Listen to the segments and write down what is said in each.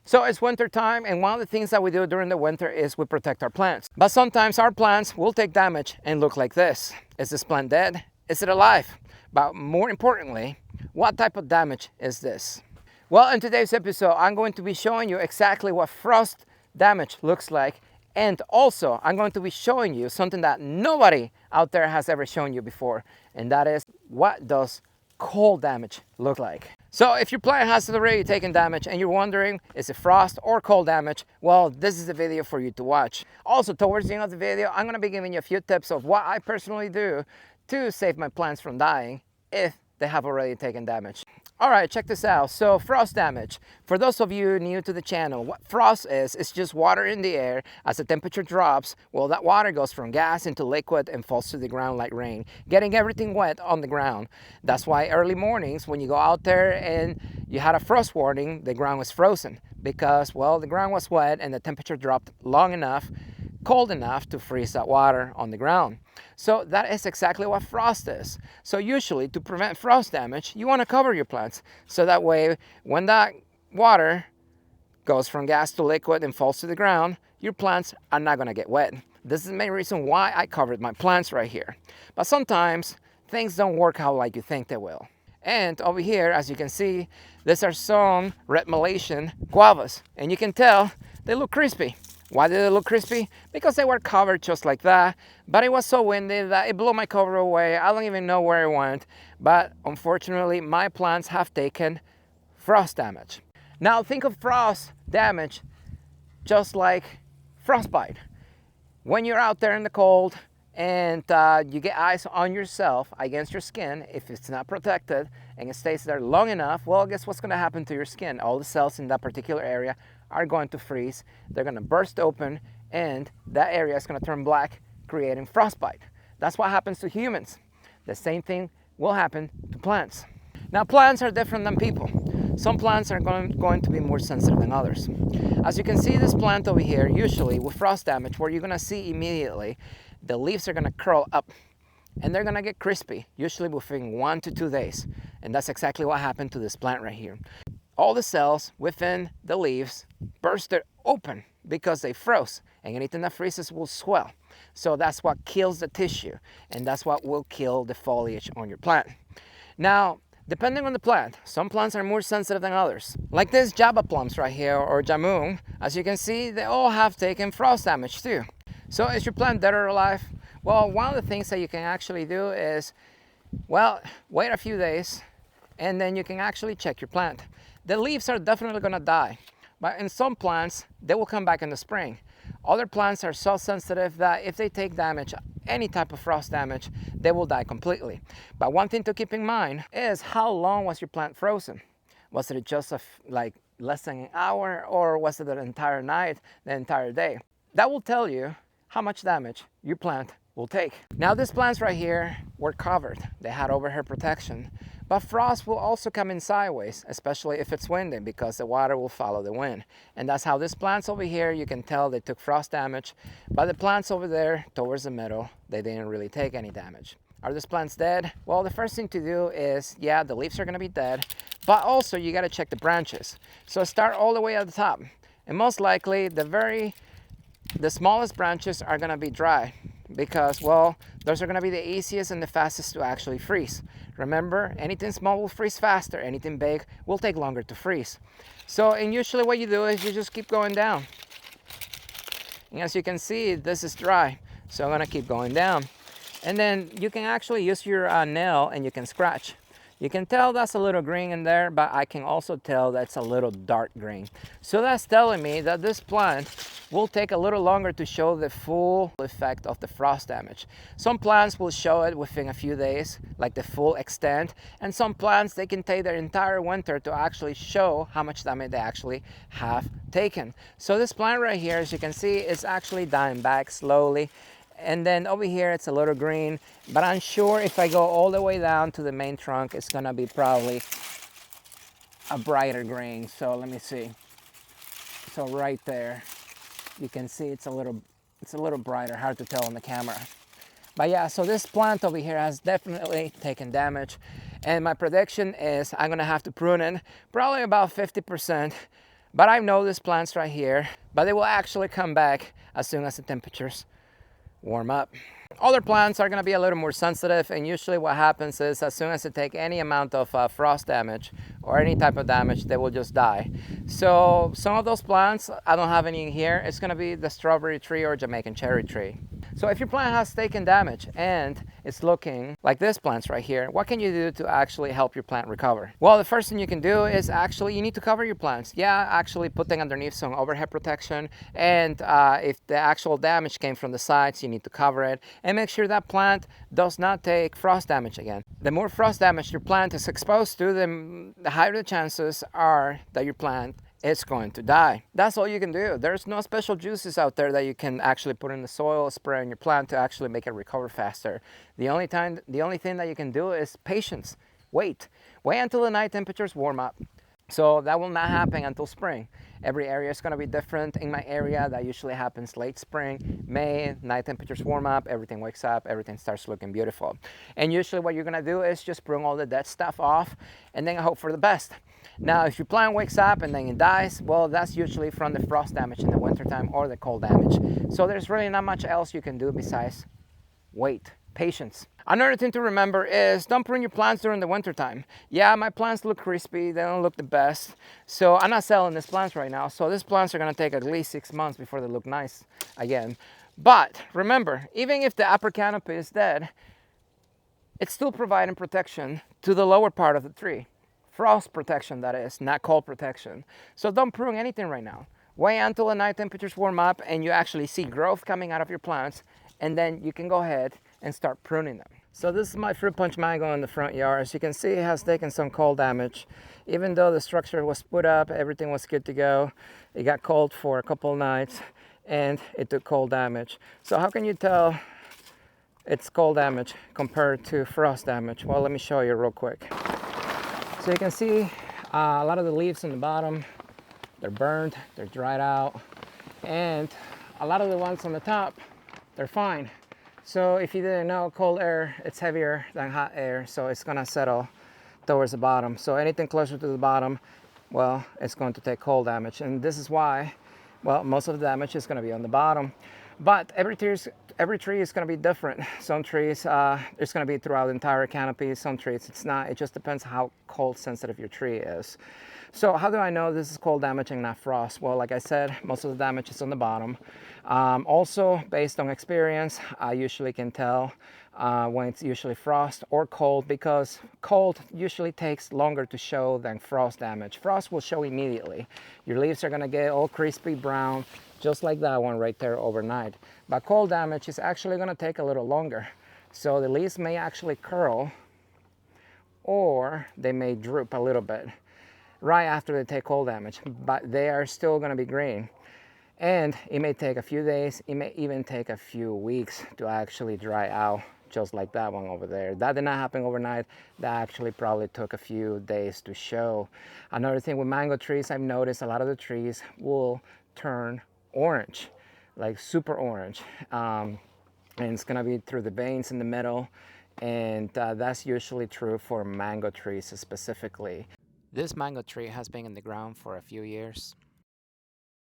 So it's winter time, and one of the things that we do during the winter is we protect our plants. But sometimes our plants will take damage and look like this. Is this plant dead? Is it alive? But more importantly, what type of damage is this? Well, in today's episode, I'm going to be showing you exactly what frost damage looks like. And also, I'm going to be showing you something that nobody out there has ever shown you before. And that is, what does cold damage look like? So if your plant has already taken damage and you're wondering, is it frost or cold damage? Well, this is the video for you to watch. Also, towards the end of the video, I'm gonna be giving you a few tips of what I personally do to save my plants from dying if they have already taken damage. All right, check this out. So frost damage, for those of you new to the channel, what frost is just water in the air. As the temperature drops, well, that water goes from gas into liquid and falls to the ground like rain, getting everything wet on the ground. That's why early mornings when you go out there and you had a frost warning, the ground was frozen because, well, the ground was wet and the temperature dropped long enough, cold enough to freeze that water on the ground. So that is exactly what frost is. So usually to prevent frost damage, you want to cover your plants. So that way, when that water goes from gas to liquid and falls to the ground, your plants are not going to get wet. This is the main reason why I covered my plants right here. But sometimes things don't work out like you think they will. And over here, as you can see, these are some red Malaysian guavas. And you can tell they look crispy. Why did they look crispy? Because they were covered just like that, but it was so windy that it blew my cover away. I don't even know where it went, but unfortunately my plants have taken frost damage. Now think of frost damage just like frostbite. When you're out there in the cold and you get ice on yourself against your skin, if it's not protected and it stays there long enough, well, guess what's going to happen to your skin? All the cells in that particular area are going to freeze, they're going to burst open, and that area is going to turn black, creating frostbite. That's what happens to humans. The same thing will happen to plants. Now, plants are different than people. Some plants are going to be more sensitive than others. As you can see, this plant over here, usually with frost damage, what you're going to see immediately, the leaves are going to curl up and they're going to get crispy, usually within 1 to 2 days. And that's exactly what happened to this plant right here. All the cells within the leaves bursted open because they froze, and anything that freezes will swell. So that's what kills the tissue, and that's what will kill the foliage on your plant. Now, depending on the plant, some plants are more sensitive than others. Like these Java plums right here, or Jamung, as you can see, they all have taken frost damage too. So is your plant dead or alive? Well, one of the things that you can actually do is, well, wait a few days, and then you can actually check your plant. The leaves are definitely going to die, but in some plants, they will come back in the spring. Other plants are so sensitive that if they take damage, any type of frost damage, they will die completely. But one thing to keep in mind is, how long was your plant frozen? Was it just like less than an hour, or was it the entire night, the entire day? That will tell you how much damage your plant will take. Now, these plants right here were covered. They had overhead protection. But frost will also come in sideways, especially if it's windy, because the water will follow the wind. And that's how these plants over here, you can tell they took frost damage. But the plants over there towards the middle, they didn't really take any damage. Are these plants dead? Well, the first thing to do is, yeah, the leaves are going to be dead, but also you got to check the branches. So start all the way at the top. And most likely the smallest branches are going to be dry, because, well, those are going to be the easiest and the fastest to actually freeze. Remember, anything small will freeze faster, anything big will take longer to freeze. So, and usually what you do is you just keep going down. And as you can see, this is dry, so I'm going to keep going down. And then you can actually use your nail and you can scratch. You can tell that's a little green in there, but I can also tell that's a little dark green. So that's telling me that this plant will take a little longer to show the full effect of the frost damage. Some plants will show it within a few days, like the full extent, and some plants, they can take their entire winter to actually show how much damage they actually have taken. So this plant right here, as you can see, is actually dying back slowly. And then over here it's a little green, but I'm sure if I go all the way down to the main trunk, it's gonna be probably a brighter green. So let me see. So right there, you can see it's a little brighter, hard to tell on the camera. But yeah, so this plant over here has definitely taken damage, and my prediction is I'm gonna have to prune it probably about 50%. But I've noticed plants right here, but they will actually come back as soon as the temperatures warm up. Other plants are going to be a little more sensitive, and usually what happens is as soon as they take any amount of frost damage or any type of damage, they will just die. So some of those plants, I don't have any in here. It's going to be the strawberry tree or Jamaican cherry tree. So if your plant has taken damage and it's looking like this plant's right here, what can you do to actually help your plant recover? Well, the first thing you can do is actually you need to cover your plants. Yeah, actually put them underneath some overhead protection, and if the actual damage came from the sides, you need to cover it and make sure that plant does not take frost damage again. The more frost damage your plant is exposed to, the higher the chances are that your plant it's going to die. That's all you can do. There's no special juices out there that you can actually put in the soil, spray on your plant to actually make it recover faster. The only thing that you can do is patience. Wait until the night temperatures warm up. So that will not happen until spring. Every area is going to be different. In my area, that usually happens late spring, May, night temperatures warm up, everything wakes up, everything starts looking beautiful. And usually what you're going to do is just prune all the dead stuff off and then hope for the best. Now, if your plant wakes up and then it dies, well, that's usually from the frost damage in the wintertime or the cold damage. So there's really not much else you can do besides wait. Patience. Another thing to remember is don't prune your plants during the wintertime. Yeah, my plants look crispy, they don't look the best. So I'm not selling these plants right now. So these plants are going to take at least 6 months before they look nice again. But remember, even if the upper canopy is dead, it's still providing protection to the lower part of the tree. Frost protection, that is, not cold protection. So don't prune anything right now. Wait until the night temperatures warm up and you actually see growth coming out of your plants, and then you can go ahead and start pruning them. So this is my fruit punch mango in the front yard. As you can see, it has taken some cold damage. Even though the structure was put up, everything was good to go, it got cold for a couple of nights and it took cold damage. So how can you tell it's cold damage compared to frost damage? Well, let me show you real quick. So you can see a lot of the leaves on the bottom, they're burned, they're dried out, and a lot of the ones on the top, they're fine. So if you didn't know, cold air, it's heavier than hot air, so it's gonna settle towards the bottom. So anything closer to the bottom, well, it's going to take cold damage. And this is why, well, most of the damage is gonna be on the bottom. But every tree is going to be different. Some trees, it's going to be throughout the entire canopy. Some trees, it's not. It just depends how cold sensitive your tree is. So how do I know this is cold damage and not frost? Well, like I said, most of the damage is on the bottom. Also, based on experience, I usually can tell when it's usually frost or cold, because cold usually takes longer to show than frost damage. Frost will show immediately. Your leaves are going to get all crispy brown, just like that one right there overnight. But cold damage is actually going to take a little longer. So the leaves may actually curl, or they may droop a little bit right after they take cold damage, but they are still going to be green. And it may take a few days, it may even take a few weeks to actually dry out, just like that one over there. That did not happen overnight. That actually probably took a few days to show. Another thing with mango trees, I've noticed a lot of the trees will turn orange, like super orange. And it's gonna be through the veins in the middle. And that's usually true for mango trees specifically. This mango tree has been in the ground for a few years.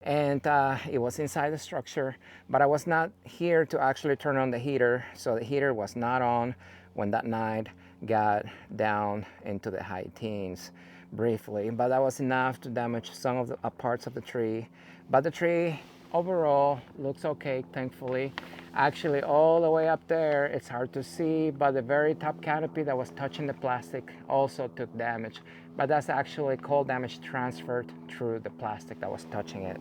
And it was inside the structure, but I was not here to actually turn on the heater. So the heater was not on when that night got down into the high teens briefly, but that was enough to damage some of the parts of the tree. But the tree overall looks okay, thankfully. Actually, all the way up there, it's hard to see, but the very top canopy that was touching the plastic also took damage. But that's actually cold damage transferred through the plastic that was touching it.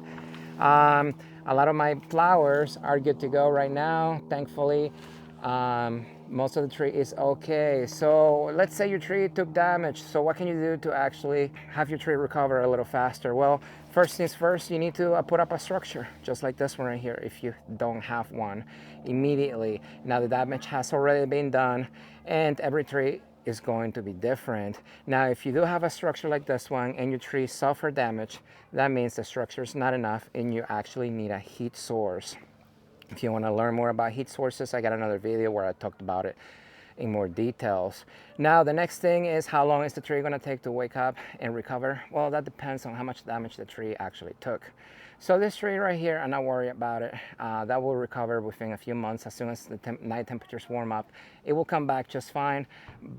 A lot of my flowers are good to go right now, thankfully. Most of the tree is okay. So let's say your tree took damage. So what can you do to actually have your tree recover a little faster? Well, first things first, you need to put up a structure, just like this one right here, if you don't have one immediately. Now the damage has already been done, and every tree is going to be different. Now, if you do have a structure like this one and your tree suffered damage, that means the structure is not enough and you actually need a heat source. If you want to learn more about heat sources, I got another video where I talked about it. in more details. Now, the next thing is, how long is the tree going to take to wake up and recover? Well, that depends on how much damage the tree actually took. So this tree right here, I'm not worried about it. That will recover within a few months. As soon as the night temperatures warm up, it will come back just fine.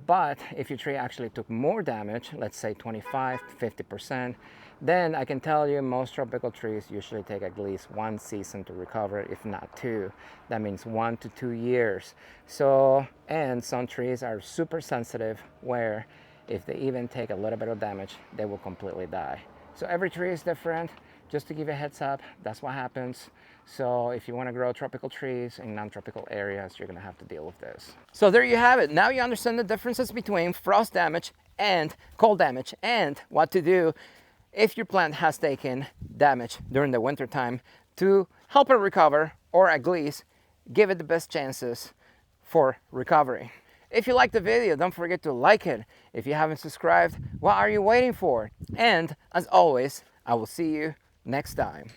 But if your tree actually took more damage, let's say 25 to 50%, then I can tell you most tropical trees usually take at least 1 season to recover, if not 2. That means 1 to 2 years. So, and some trees are super sensitive, where if they even take a little bit of damage, they will completely die. So every tree is different. Just to give you a heads up, that's what happens. So if you want to grow tropical trees in non-tropical areas, you're going to have to deal with this. So there you have it. Now you understand the differences between frost damage and cold damage, and what to do if your plant has taken damage during the winter time to help it recover, or at least give it the best chances for recovery. If you liked the video, don't forget to like it. If you haven't subscribed, what are you waiting for? And as always, I will see you next time.